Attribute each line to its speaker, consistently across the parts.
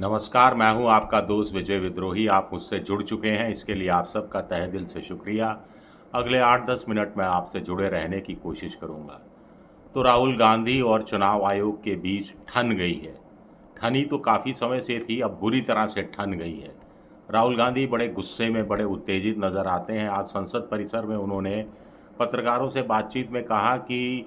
Speaker 1: नमस्कार, मैं हूं आपका दोस्त विजय विद्रोही। आप मुझसे जुड़ चुके हैं, इसके लिए आप सबका तहे दिल से शुक्रिया। अगले 8-10 मिनट में आपसे जुड़े रहने की कोशिश करूंगा। तो राहुल गांधी और चुनाव आयोग के बीच ठन गई है। ठनी तो काफ़ी समय से थी, अब बुरी तरह से ठन गई है। राहुल गांधी बड़े गुस्से में, बड़े उत्तेजित नज़र आते हैं। आज संसद परिसर में उन्होंने पत्रकारों से बातचीत में कहा कि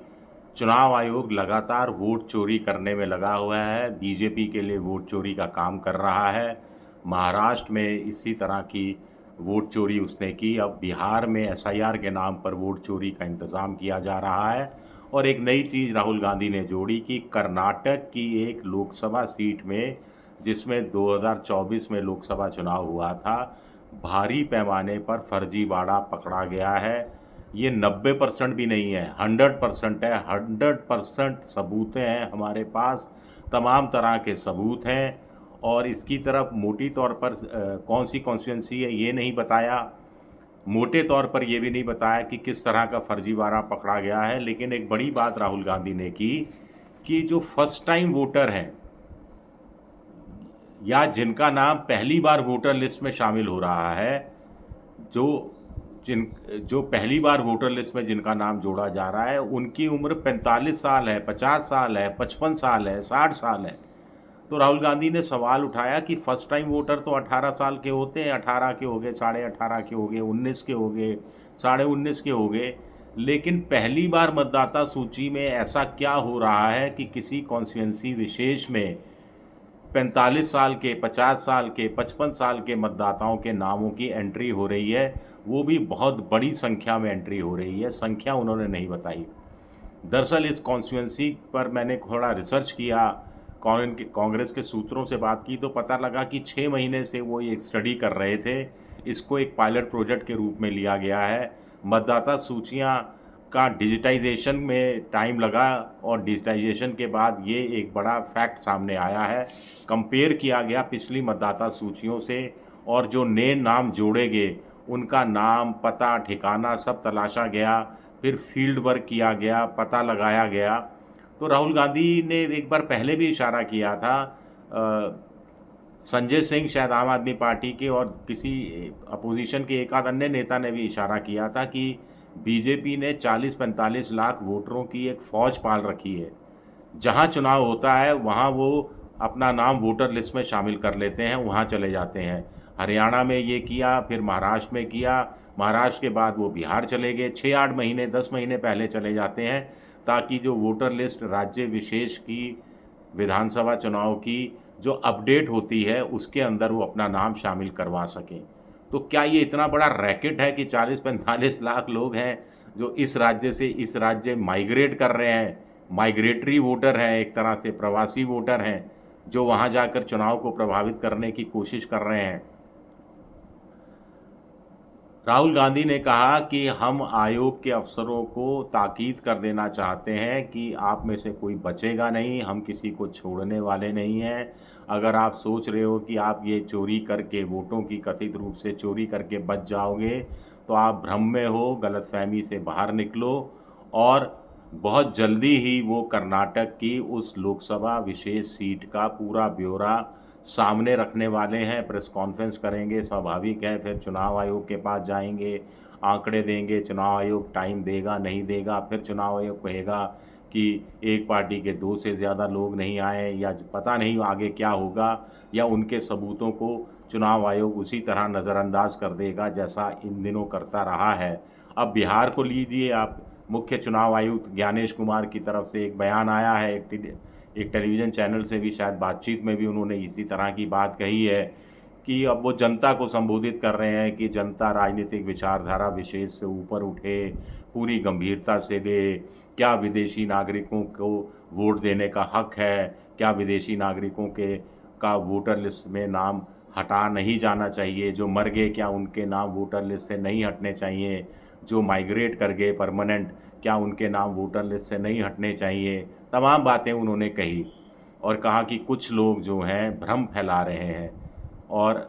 Speaker 1: चुनाव आयोग लगातार वोट चोरी करने में लगा हुआ है, बीजेपी के लिए वोट चोरी का काम कर रहा है। महाराष्ट्र में इसी तरह की वोट चोरी उसने की, अब बिहार में एसआईआर के नाम पर वोट चोरी का इंतज़ाम किया जा रहा है। और एक नई चीज़ राहुल गांधी ने जोड़ी कि कर्नाटक की एक लोकसभा सीट में, जिसमें 2024 में लोकसभा चुनाव हुआ था, भारी पैमाने पर फर्जीवाड़ा पकड़ा गया है। ये 90% भी नहीं है, 100% है। 100% सबूतें हैं हमारे पास, तमाम तरह के सबूत हैं। और इसकी तरफ मोटी तौर पर कौन सी कॉन्स्टिट्यूंसी है ये नहीं बताया, मोटे तौर पर ये भी नहीं बताया कि किस तरह का फर्जीवाड़ा पकड़ा गया है। लेकिन एक बड़ी बात राहुल गांधी ने की कि जो फर्स्ट टाइम वोटर हैं या जिनका नाम पहली बार वोटर लिस्ट में शामिल हो रहा है, जो जिन जो पहली बार वोटर लिस्ट में जिनका नाम जोड़ा जा रहा है, उनकी उम्र 45 साल है, 50 साल है, 55 साल है, 60 साल है। तो राहुल गांधी ने सवाल उठाया कि फर्स्ट टाइम वोटर तो 18 साल के होते हैं, 18 के हो गए, साढ़े 18 के हो गए, 19 के हो गए, साढ़े 19 के हो गए, लेकिन पहली बार मतदाता सूची में ऐसा क्या हो रहा है कि किसी कॉन्स्टिट्यूंसी विशेष में 45 साल के, 50 साल के, 55 साल के मतदाताओं के नामों की एंट्री हो रही है, वो भी बहुत बड़ी संख्या में एंट्री हो रही है। संख्या उन्होंने नहीं बताई। दरअसल इस कॉन्स्टिट्यूंसी पर मैंने थोड़ा रिसर्च किया, कांग्रेस के सूत्रों से बात की, तो पता लगा कि 6 महीने से वो ये स्टडी कर रहे थे। इसको एक पायलट प्रोजेक्ट के रूप में लिया गया है। मतदाता सूचियाँ का डिजिटाइजेशन में टाइम लगा और डिजिटाइजेशन के बाद ये एक बड़ा फैक्ट सामने आया है। कंपेयर किया गया पिछली मतदाता सूचियों से, और जो नए नाम जोड़े गए उनका नाम, पता, ठिकाना सब तलाशा गया, फिर फील्ड वर्क किया गया, पता लगाया गया। तो राहुल गांधी ने एक बार पहले भी इशारा किया था, संजय सिंह शायद आम आदमी पार्टी के और किसी अपोजिशन के एक आध अन्य नेता ने भी इशारा किया था कि बीजेपी ने 40-45 लाख वोटरों की एक फ़ौज पाल रखी है। जहां चुनाव होता है वहां वो अपना नाम वोटर लिस्ट में शामिल कर लेते हैं, वहां चले जाते हैं। हरियाणा में ये किया, फिर महाराष्ट्र में किया, महाराष्ट्र के बाद वो बिहार चले गए। 6-8 महीने, 10 महीने पहले चले जाते हैं, ताकि जो वोटर लिस्ट राज्य विशेष की विधानसभा चुनाव की जो अपडेट होती है उसके अंदर वो अपना नाम शामिल करवा सकें। तो क्या ये इतना बड़ा रैकेट है कि 40-45 लाख लोग हैं जो इस राज्य से इस राज्य माइग्रेट कर रहे हैं, माइग्रेटरी वोटर हैं, एक तरह से प्रवासी वोटर हैं, जो वहाँ जाकर चुनाव को प्रभावित करने की कोशिश कर रहे हैं। राहुल गांधी ने कहा कि हम आयोग के अफसरों को ताकीद कर देना चाहते हैं कि आप में से कोई बचेगा नहीं, हम किसी को छोड़ने वाले नहीं हैं। अगर आप सोच रहे हो कि आप ये चोरी करके, वोटों की कथित रूप से चोरी करके बच जाओगे, तो आप भ्रम में हो, गलतफहमी से बाहर निकलो। और बहुत जल्दी ही वो कर्नाटक की उस लोकसभा विशेष सीट का पूरा ब्यौरा सामने रखने वाले हैं, प्रेस कॉन्फ्रेंस करेंगे, स्वाभाविक है। फिर चुनाव आयोग के पास जाएंगे, आंकड़े देंगे, चुनाव आयोग टाइम देगा नहीं देगा, फिर चुनाव आयोग कहेगा कि एक पार्टी के 2 से ज़्यादा लोग नहीं आए, या पता नहीं आगे क्या होगा, या उनके सबूतों को चुनाव आयोग उसी तरह नज़रअंदाज कर देगा जैसा इन दिनों करता रहा है। अब बिहार को लीजिए आप, मुख्य चुनाव आयुक्त ज्ञानेश कुमार की तरफ से एक बयान आया है, एक टेलीविज़न चैनल से भी शायद बातचीत में भी उन्होंने इसी तरह की बात कही है कि अब वो जनता को संबोधित कर रहे हैं कि जनता राजनीतिक विचारधारा विशेष से ऊपर उठे, पूरी गंभीरता से ले। क्या विदेशी नागरिकों को वोट देने का हक है? क्या विदेशी नागरिकों के का वोटर लिस्ट में नाम हटा नहीं जाना चाहिए? जो मर गए, क्या उनके नाम वोटर लिस्ट से नहीं हटने चाहिए? जो माइग्रेट कर गए परमानेंट, क्या उनके नाम वोटर लिस्ट से नहीं हटने चाहिए? तमाम बातें उन्होंने कही, और कहा कि कुछ लोग जो हैं भ्रम फैला रहे हैं और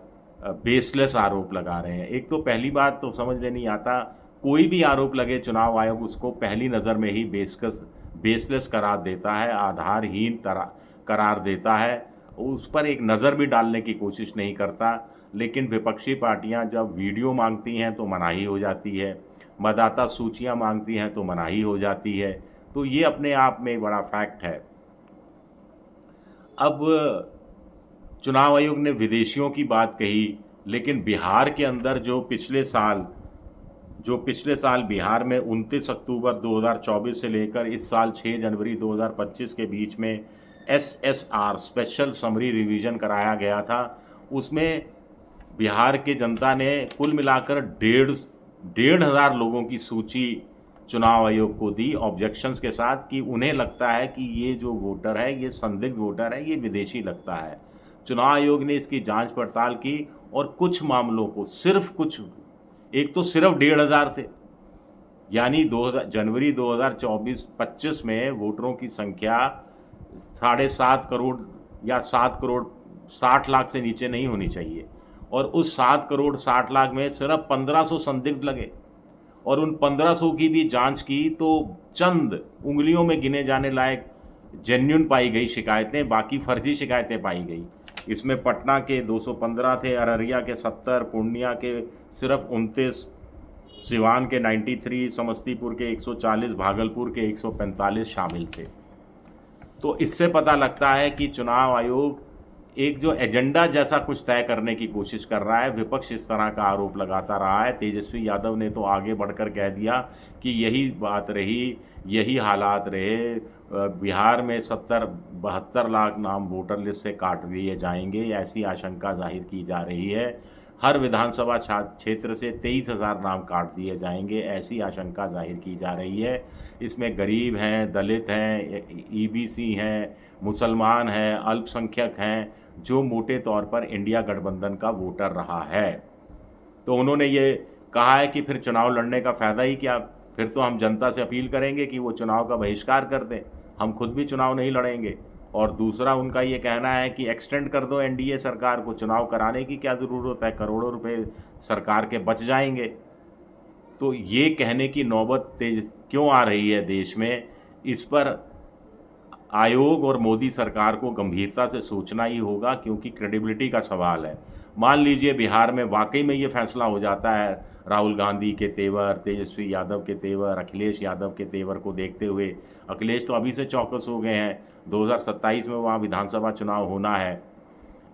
Speaker 1: बेसलेस आरोप लगा रहे हैं। एक तो पहली बात तो समझ में नहीं आता, कोई भी आरोप लगे चुनाव आयोग उसको पहली नज़र में ही बेसलेस करार देता है, आधारहीन करार देता है। उस पर एक नज़र भी डालने की कोशिश नहीं करता। लेकिन विपक्षी पार्टियां जब वीडियो मांगती हैं तो मनाही हो जाती है, मतदाता सूचियां मांगती हैं तो मनाही हो जाती है। तो ये अपने आप में एक बड़ा फैक्ट है। अब चुनाव आयोग ने विदेशियों की बात कही, लेकिन बिहार के अंदर जो पिछले साल बिहार में 29 अक्टूबर 2024 से लेकर इस साल 6 जनवरी 2025 के बीच में एसएसआर स्पेशल समरी रिवीजन कराया गया था, उसमें बिहार के जनता ने कुल मिलाकर डेढ़ हज़ार लोगों की सूची चुनाव आयोग को दी ऑब्जेक्शंस के साथ कि उन्हें लगता है कि ये जो वोटर है, ये संदिग्ध वोटर है, ये विदेशी लगता है। चुनाव आयोग ने इसकी जांच पड़ताल की और कुछ मामलों को एक तो सिर्फ 1,500 थे, यानी जनवरी 2024-25 में वोटरों की संख्या 7.5 करोड़ या 7 करोड़ 60 लाख से नीचे नहीं होनी चाहिए, और उस 7 करोड़ 60 लाख में सिर्फ 1500 संदिग्ध लगे, और उन 1500 की भी जांच की तो चंद उंगलियों में गिने जाने लायक जेन्युइन पाई गई शिकायतें, बाकी फर्जी शिकायतें पाई गई। इसमें पटना के 215 थे, अररिया के 70, पूर्णिया के सिर्फ 29, सिवान के 93, समस्तीपुर के 140, भागलपुर के 145 शामिल थे। तो इससे पता लगता है कि चुनाव आयोग एक जो एजेंडा जैसा कुछ तय करने की कोशिश कर रहा है। विपक्ष इस तरह का आरोप लगाता रहा है। तेजस्वी यादव ने तो आगे बढ़कर कह दिया कि यही बात रही, यही हालात रहे, बिहार में 70-72 लाख नाम वोटर लिस्ट से काट दिए जाएंगे, ऐसी आशंका जाहिर की जा रही है। हर विधानसभा क्षेत्र से 23,000 नाम काट दिए जाएंगे, ऐसी आशंका जाहिर की जा रही है। इसमें गरीब हैं, दलित हैं, ईबीसी हैं, मुसलमान हैं, अल्पसंख्यक हैं, जो मोटे तौर पर इंडिया गठबंधन का वोटर रहा है। तो उन्होंने ये कहा है कि फिर चुनाव लड़ने का फ़ायदा ही क्या, फिर तो हम जनता से अपील करेंगे कि वो चुनाव का बहिष्कार कर दें, हम खुद भी चुनाव नहीं लड़ेंगे। और दूसरा उनका ये कहना है कि एक्सटेंड कर दो एनडीए सरकार को, चुनाव कराने की क्या ज़रूरत है, करोड़ों रुपए सरकार के बच जाएंगे। तो ये कहने की नौबत तेज क्यों आ रही है देश में, इस पर आयोग और मोदी सरकार को गंभीरता से सोचना ही होगा, क्योंकि क्रेडिबिलिटी का सवाल है। मान लीजिए बिहार में वाकई में ये फैसला हो जाता है, राहुल गांधी के तेवर, तेजस्वी यादव के तेवर, अखिलेश यादव के तेवर को देखते हुए, अखिलेश तो अभी से चौकस हो गए हैं, 2027 में वहाँ विधानसभा चुनाव होना है।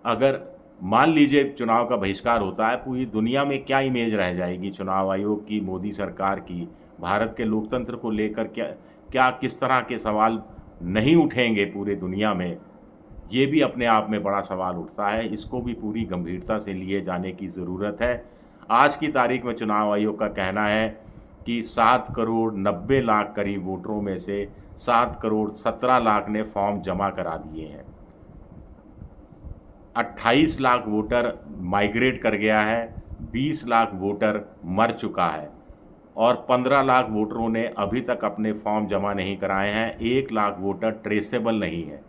Speaker 1: अगर मान लीजिए चुनाव का बहिष्कार होता है, पूरी दुनिया में क्या इमेज रह जाएगी चुनाव आयोग की, मोदी सरकार की, भारत के लोकतंत्र को लेकर क्या किस तरह के सवाल नहीं उठेंगे पूरे दुनिया में। ये भी अपने आप में बड़ा सवाल उठता है, इसको भी पूरी गंभीरता से लिए जाने की ज़रूरत है। आज की तारीख में चुनाव आयोग का कहना है कि 7 करोड़ 90 लाख करीब वोटरों में से 7 करोड़ 17 लाख ने फॉर्म जमा करा दिए हैं। 28 लाख वोटर माइग्रेट कर गया है, 20 लाख वोटर मर चुका है, और 15 लाख वोटरों ने अभी तक अपने फॉर्म जमा नहीं कराए हैं, 1 लाख वोटर ट्रेसेबल नहीं है।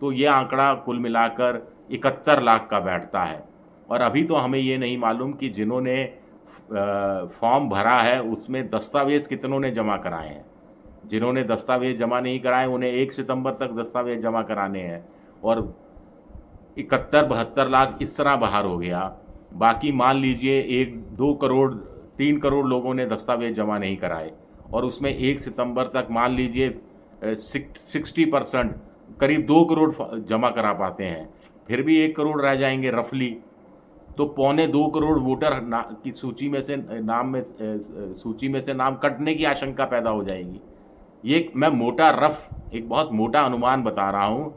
Speaker 1: तो ये आंकड़ा कुल मिलाकर 71 लाख का बैठता है। और अभी तो हमें ये नहीं मालूम कि जिन्होंने फॉर्म भरा है उसमें दस्तावेज़ कितनों ने जमा कराए हैं। जिन्होंने दस्तावेज़ जमा नहीं कराए उन्हें 1 सितंबर तक दस्तावेज़ जमा कराने हैं, और 71-72 लाख इस तरह बाहर हो गया। बाकी मान लीजिए 1-2 करोड़ 3 करोड़ लोगों ने दस्तावेज़ जमा नहीं कराए, और उसमें 1 सितंबर तक मान लीजिए 60% करीब 2 करोड़ जमा करा पाते हैं, फिर भी 1 करोड़ रह जाएंगे रफली। तो 2.25 करोड़ वोटर की सूची में से नाम कटने की आशंका पैदा हो जाएगी। ये मैं एक बहुत मोटा अनुमान बता रहा हूँ।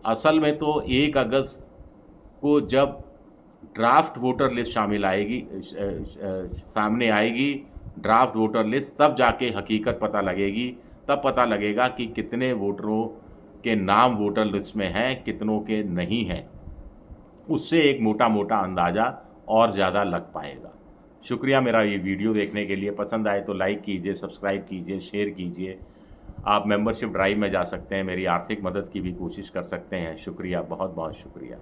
Speaker 1: असल में तो 1 अगस्त को जब ड्राफ्ट वोटर लिस्ट सामने आएगी, ड्राफ्ट वोटर लिस्ट, तब जाके हकीकत पता लगेगी। तब पता लगेगा कि कितने वोटरों के नाम वोटर लिस्ट में हैं, कितनों के नहीं हैं। उससे एक मोटा अंदाज़ा और ज़्यादा लग पाएगा। शुक्रिया मेरा ये वीडियो देखने के लिए। पसंद आए तो लाइक कीजिए, सब्सक्राइब कीजिए, शेयर कीजिए। आप मेंबरशिप ड्राइव में जा सकते हैं, मेरी आर्थिक मदद की भी कोशिश कर सकते हैं। शुक्रिया, बहुत बहुत शुक्रिया।